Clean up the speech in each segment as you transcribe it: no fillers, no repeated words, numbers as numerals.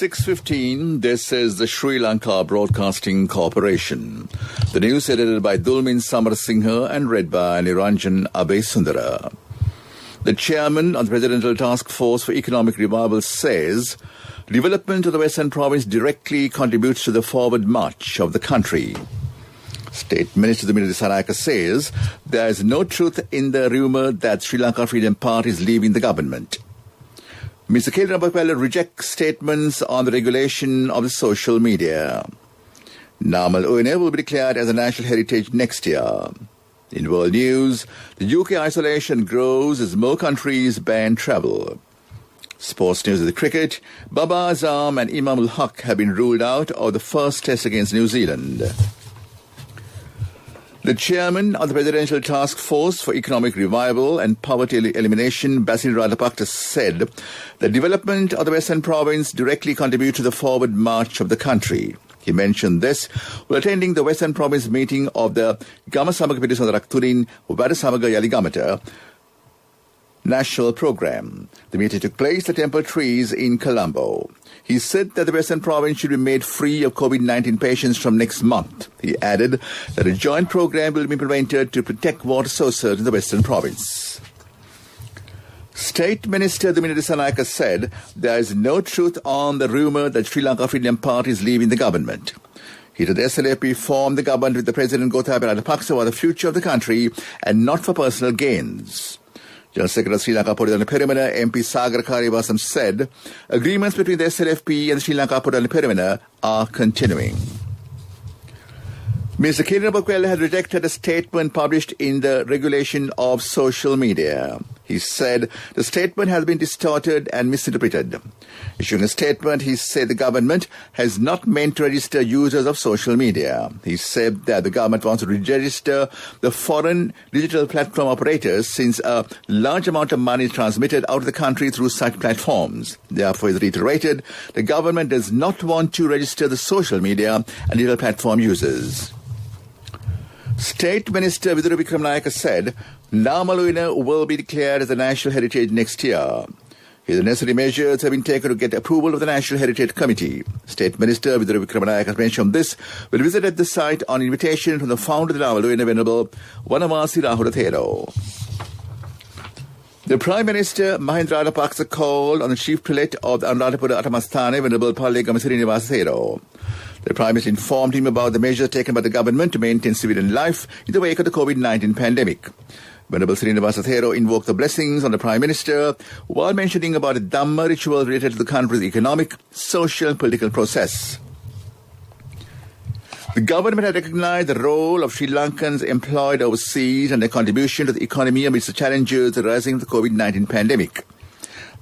6:15, this is the Sri Lanka Broadcasting Corporation. The news edited by Dulmin Samarasinghe and read by Niranjan Abesundara. The chairman of the Presidential Task Force for Economic Revival says development of the Western Province directly contributes to the forward march of the country. State Minister Dumina Dissanayake says there is no truth in the rumour that Sri Lanka Freedom Party is leaving the government. Mr. Kelly Nabakwala rejects statements on the regulation of the social media. Namal Uene will be declared as a national heritage next year. In world news, the UK isolation grows as more countries ban travel. Sports news of the cricket, Baba Azam and Imam ul Haq have been ruled out of the first test against New Zealand. The chairman of the Presidential Task Force for Economic Revival and Poverty Elimination, Basil Radapaksa, said the development of the Western Province directly contributes to the forward march of the country. He mentioned this while attending the Western Province meeting of the Gama Samaga Pitisondarak Turin Wada Samaga Yaligamata national program. The meeting took place at Temple Trees in Colombo. He said that the Western Province should be made free of COVID-19 patients from next month. He added that a joint program will be implemented to protect water sources in the Western Province. State Minister Dumina Dissanayake said there is no truth on the rumour that Sri Lanka Freedom Party is leaving the government. He said the SLAP formed the government with the President Gotabaya Rajapaksa for the future of the country and not for personal gains. General Secretary of Sri Lanka Podolani Perimana, MP Sagar Karivasam, said agreements between the SLFP and the Sri Lanka Podolani Perimana are continuing. Mr. Kiran Bakwela has rejected a statement published in the regulation of social media. He said the statement has been distorted and misinterpreted. Issuing a statement, he said the government has not meant to register users of social media. He said that the government wants to register the foreign digital platform operators since a large amount of money is transmitted out of the country through such platforms. Therefore, he reiterated the government does not want to register the social media and digital platform users. State Minister Vidura Wickramanayake said Namaluina will be declared as a national heritage next year. The necessary measures have been taken to get approval of the National Heritage Committee. State Minister Vidura Wickramanayake has mentioned this will visit the site on invitation from the founder of the Namaluina Venerable Vanamasi Rahulathero. The Prime Minister Mahinda Rajapaksa called on the Chief Prelate of the Anuradhapura Attamastane Venerable Palle Gamasiri Nivasathero. The Prime Minister informed him about the measures taken by the government to maintain civilian life in the wake of the COVID-19 pandemic. Venerable Srinivasa Thero invoked the blessings on the Prime Minister while mentioning about a Dhamma ritual related to the country's economic, social and political process. The government had recognized the role of Sri Lankans employed overseas and their contribution to the economy amidst the challenges arising from the COVID-19 pandemic.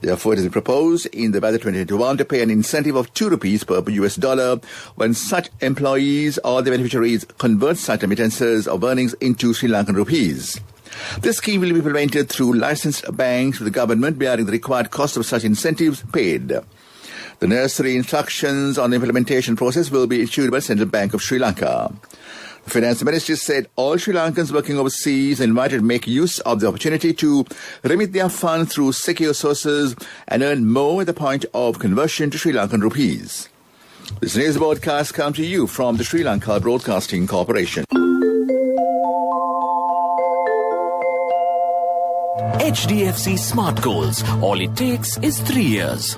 Therefore, it has been proposed in the budget 2021 to pay an incentive of ₹2 per US dollar when such employees or the beneficiaries convert such remittances of earnings into Sri Lankan rupees. This scheme will be implemented through licensed banks with the government bearing the required cost of such incentives paid. The necessary instructions on the implementation process will be issued by the Central Bank of Sri Lanka. The Finance Ministry said all Sri Lankans working overseas are invited to make use of the opportunity to remit their funds through secure sources and earn more at the point of conversion to Sri Lankan rupees. This news broadcast comes to you from the Sri Lanka Broadcasting Corporation. HDFC Smart Goals. All it takes is 3 years.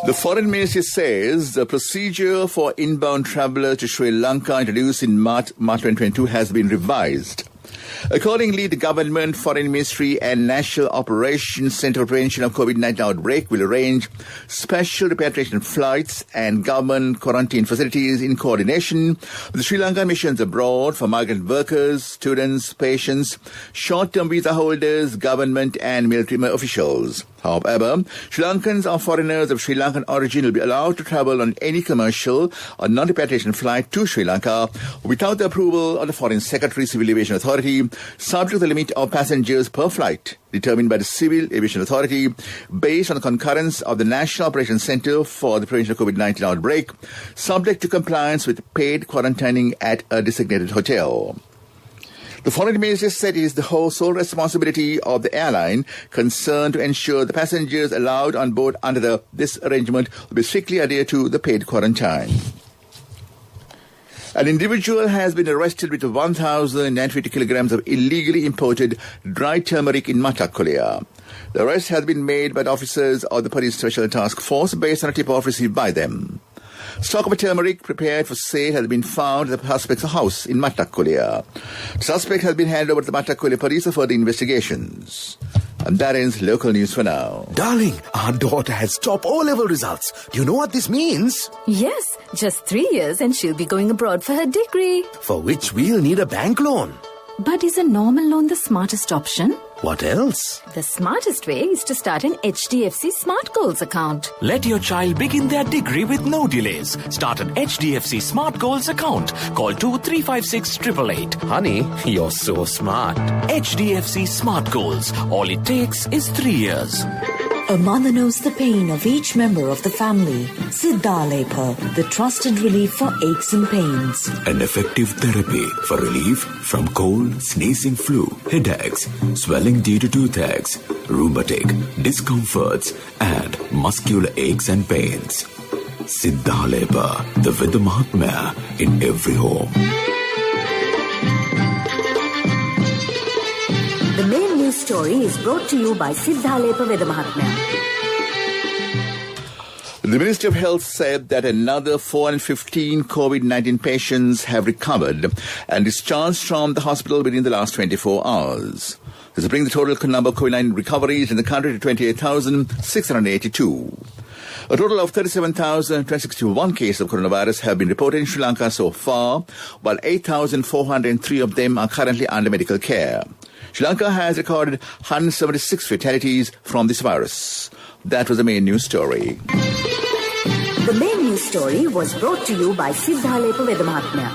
The Foreign Ministry says the procedure for inbound travellers to Sri Lanka introduced in March 2022 has been revised. Accordingly, the Government, Foreign Ministry and National Operations Centre for Prevention of COVID-19 outbreak will arrange special repatriation flights and government quarantine facilities in coordination with the Sri Lankan missions abroad for migrant workers, students, patients, short-term visa holders, government and military officials. However, Sri Lankans or foreigners of Sri Lankan origin will be allowed to travel on any commercial or non-repatriation flight to Sri Lanka without the approval of the Foreign Secretary Civil Aviation Authority, subject to the limit of passengers per flight determined by the Civil Aviation Authority based on the concurrence of the National Operations Centre for the Prevention of COVID-19 outbreak, subject to compliance with paid quarantining at a designated hotel. The Foreign Minister said it is the sole responsibility of the airline concerned to ensure the passengers allowed on board under this arrangement will be strictly adhered to the paid quarantine. An individual has been arrested with 1,050 kilograms of illegally imported dried turmeric in Matakulia. The arrest has been made by the officers of the Police Special Task Force based on a tip-off received by them. Stock of turmeric prepared for sale has been found at the suspect's house in Matakulia. The suspect has been handed over to the Matakulia police for further investigations. And that ends local news for now. Darling, our daughter has top O-level results. Do you know what this means? Yes, just 3 years and she'll be going abroad for her degree. For which we'll need a bank loan. But is a normal loan the smartest option? What else? The smartest way is to start an HDFC Smart Goals account. Let your child begin their degree with no delays. Start an HDFC Smart Goals account. Call 2356 888. Honey, you're so smart. HDFC Smart Goals. All it takes is 3 years. A mother knows the pain of each member of the family. Siddhalepa, the trusted relief for aches and pains. An effective therapy for relief from cold, sneezing, flu, headaches, swelling due to toothaches, rheumatic, discomforts, and muscular aches and pains. Siddhalepa, the Vidya Mahatmya in every home. The main news story is brought to you by Siddhalepa Vidya Mahatmya. The Ministry of Health said that another 415 COVID-19 patients have recovered and discharged from the hospital within the last 24 hours. This will bring the total number of COVID-19 recoveries in the country to 28,682. A total of 37,261 cases of coronavirus have been reported in Sri Lanka so far, while 8,403 of them are currently under medical care. Sri Lanka has recorded 176 fatalities from this virus. That was the main news story. The main news story was brought to you by Siddhalepa Vidya Mahatmya.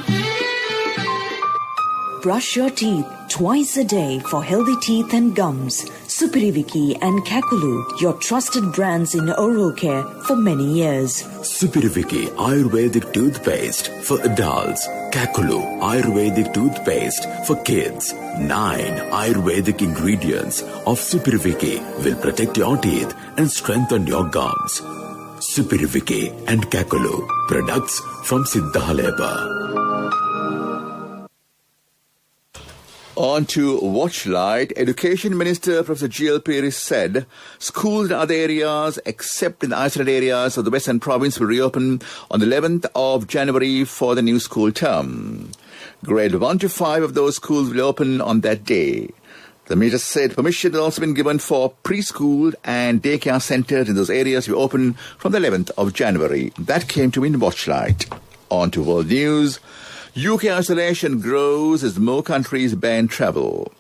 Brush your teeth twice a day for healthy teeth and gums. Supiriviki and Kakulu, your trusted brands in oral care for many years. Supiriviki Ayurvedic toothpaste for adults. Kakulu Ayurvedic toothpaste for kids. 9 Ayurvedic ingredients of Supiriviki will protect your teeth and strengthen your gums. Supiriviki and Kakulu, products from Siddhalepa. On to Watchlight. Education Minister Professor G.L. Peiris said schools in other areas except in the isolated areas of the Western Province will reopen on the 11th of January for the new school term. Grade 1 to 5 of those schools will open on that day. The minister said permission has also been given for preschool and daycare centres in those areas to open from the 11th of January. That came to in Watchlight. On to world news. UK isolation grows as more countries ban travel.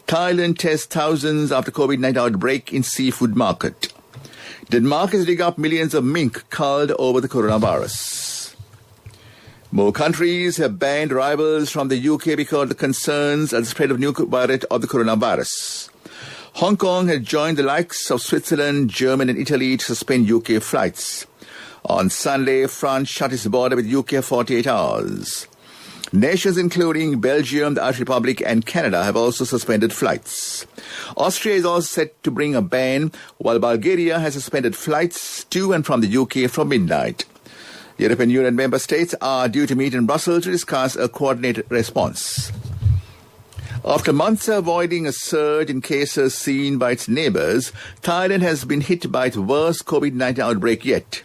Thailand tests thousands after COVID-19 outbreak in seafood market. Denmark is digging up millions of mink culled over the coronavirus. More countries have banned arrivals from the UK because of the concerns at the spread of new variant of the coronavirus. Hong Kong has joined the likes of Switzerland, Germany and Italy to suspend UK flights. On Sunday, France shut its border with UK for 48 hours. Nations including Belgium, the Irish Republic and Canada have also suspended flights. Austria is also set to bring a ban, while Bulgaria has suspended flights to and from the UK from midnight. European Union member states are due to meet in Brussels to discuss a coordinated response. After months of avoiding a surge in cases seen by its neighbours, Thailand has been hit by its worst COVID-19 outbreak yet.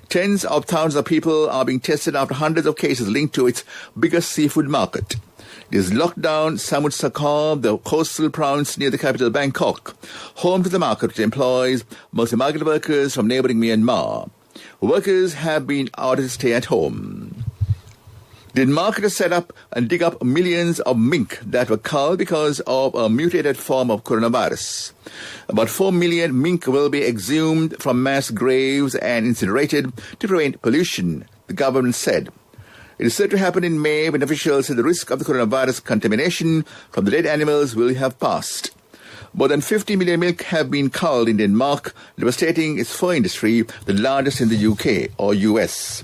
Tens of thousands of people are being tested after hundreds of cases linked to its biggest seafood market. It is locked down Samut Sakar, the coastal province near the capital Bangkok, home to the market which employs mostly migrant workers from neighbouring Myanmar. Workers have been ordered to stay at home. The market has set up and dig up millions of mink that were culled because of a mutated form of coronavirus. About 4 million mink will be exhumed from mass graves and incinerated to prevent pollution, the government said. It is said to happen in May when officials say the risk of the coronavirus contamination from the dead animals will have passed. More than 50 million mink have been culled in Denmark, devastating its fur industry, the largest in the UK or US.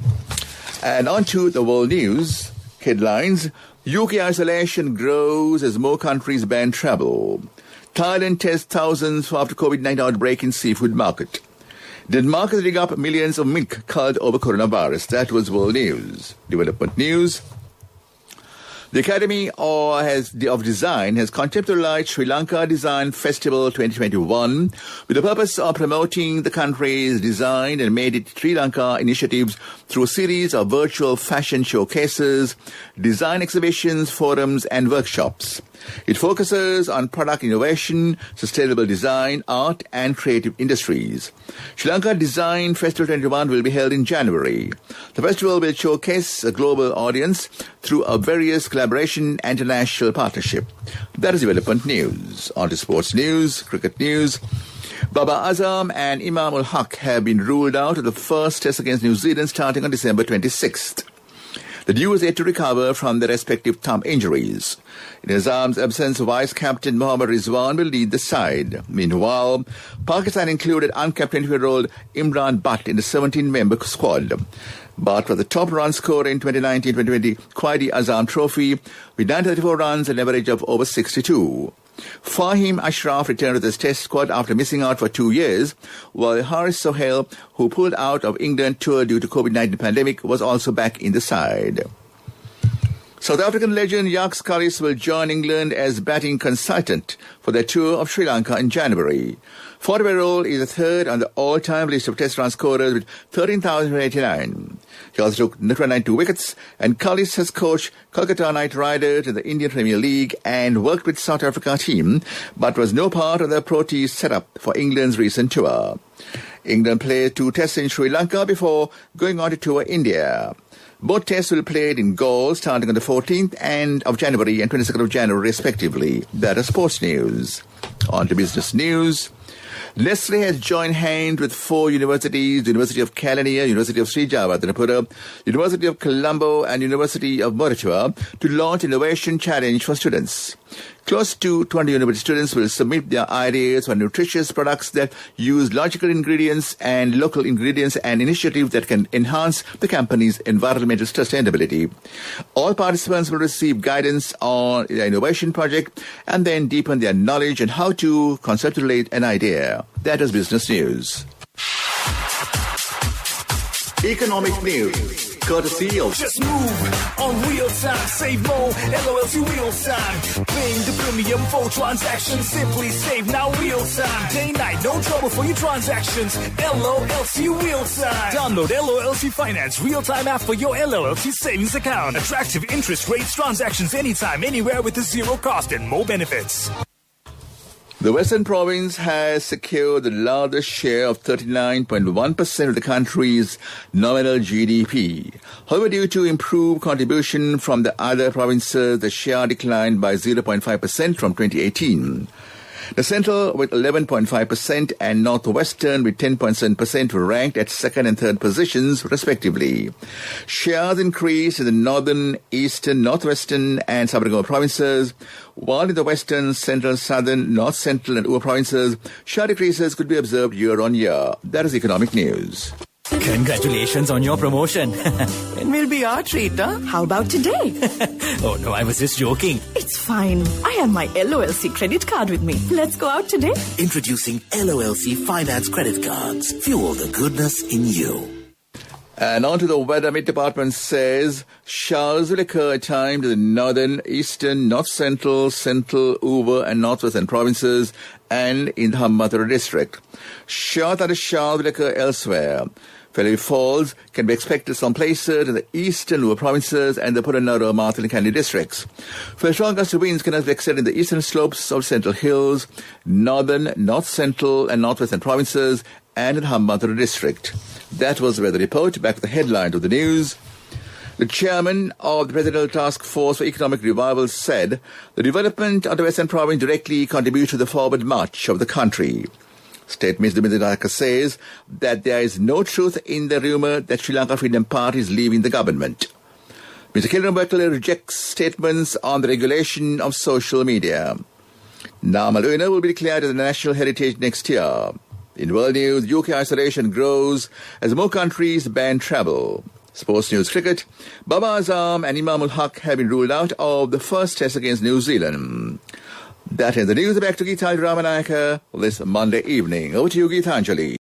And on to the world news. Headlines. UK isolation grows as more countries ban travel. Thailand tests thousands after COVID-19 outbreak in seafood market. Denmark is rigging up millions of milk culled over coronavirus. That was world news. Development news. The Academy of Design has conceptualized Sri Lanka Design Festival 2021 with the purpose of promoting the country's design and made it Sri Lanka initiatives through a series of virtual fashion showcases, design exhibitions, forums and workshops. It focuses on product innovation, sustainable design, art and creative industries. Sri Lanka Design Festival 2021 will be held in January. The festival will showcase a global audience through a various collaboration and international partnership. That is development news. On to sports news, cricket news. Baba Azam and Imam ul Haq have been ruled out of the first test against New Zealand starting on December 26th. The duo is yet to recover from their respective thumb injuries. In Azam's absence, Vice-Captain Mohammad Rizwan will lead the side. Meanwhile, Pakistan included uncapped 24-year-old Imran Butt in the 17-member squad. Butt was the top run scorer in 2019-2020 Quaidi Azam Trophy with 934 runs and an average of over 62. Fahim Ashraf returned to the test squad after missing out for 2 years, while Haris Sohail, who pulled out of England tour due to COVID-19 pandemic, was also back in the side. South African legend Jacques Kallis will join England as batting consultant for their tour of Sri Lanka in January. 40-year-old is the third on the all-time list of test run scorers with 13,089. He also took 92 wickets, and Kallis has coached Kolkata Knight Riders in the Indian Premier League and worked with South Africa team, but was no part of the pro-team setup for England's recent tour. England played 2 tests in Sri Lanka before going on to tour India. Both tests will be played in Galle starting on the 14th of January and 22nd of January respectively. That is sports news. On to business news. Nestle has joined hands with 4 universities, the University of Kelaniya, University of Sri Jawatanapura, University of Colombo and University of Moratuwa to launch an innovation challenge for students. Close to 20 university students will submit their ideas for nutritious products that use logical ingredients and local ingredients and initiatives that can enhance the company's environmental sustainability. All participants will receive guidance on their innovation project and then deepen their knowledge on how to conceptualize an idea. That is business news. Economic news. Courtesy of Just move on real time, save more, LOLC real time. Paying the premium for transactions, simply save now real time. Day night, no trouble for your transactions. LOLC real time. Download LOLC Finance real time app for your LOLC savings account. Attractive interest rates, transactions anytime, anywhere with a zero cost and more benefits. The Western Province has secured the largest share of 39.1% of the country's nominal GDP. However, due to improved contribution from the other provinces, the share declined by 0.5% from 2018. The Central with 11.5% and Northwestern with 10.7% were ranked at second and third positions respectively. Shares increased in the Northern, Eastern, Northwestern and Sabah provinces, while in the Western, Central, Southern, North Central and Ua provinces, share decreases could be observed year on year. That is economic news. Congratulations on your promotion. It will be our treat, huh? How about today? Oh no, I was just joking. It's fine. I have my LOLC credit card with me. Let's go out today. Introducing LOLC Finance Credit Cards. Fuel the goodness in you. And on to the weather. Met Department says showers will occur at times in the northern, eastern, north central, Uva and northwestern provinces and in the Hambantota district. Short other showers will occur elsewhere. Heavy falls can be expected some places in the eastern Uva provinces and the Puranara, Martha and Kandy districts. For strong gusty winds can be expected in the eastern slopes of Central Hills, northern, north central and northwestern provinces and in the Hambantota district. That was the weather report. Back to the headline of the news. The chairman of the Presidential Task Force for Economic Revival said the development of the Western Province directly contributes to the forward march of the country. State Minister Midhaka says that there is no truth in the rumour that Sri Lanka Freedom Party is leaving the government. Mr. Kilran Berkeley rejects statements on the regulation of social media. Namaluina will be declared as a national heritage next year. In world news, UK isolation grows as more countries ban travel. Sports news cricket. Babar Azam and Imamul Haq have been ruled out of the first test against New Zealand. That ends the news. Back to Geetanjali Ramanayaka this Monday evening. Over to you, Geetanjali.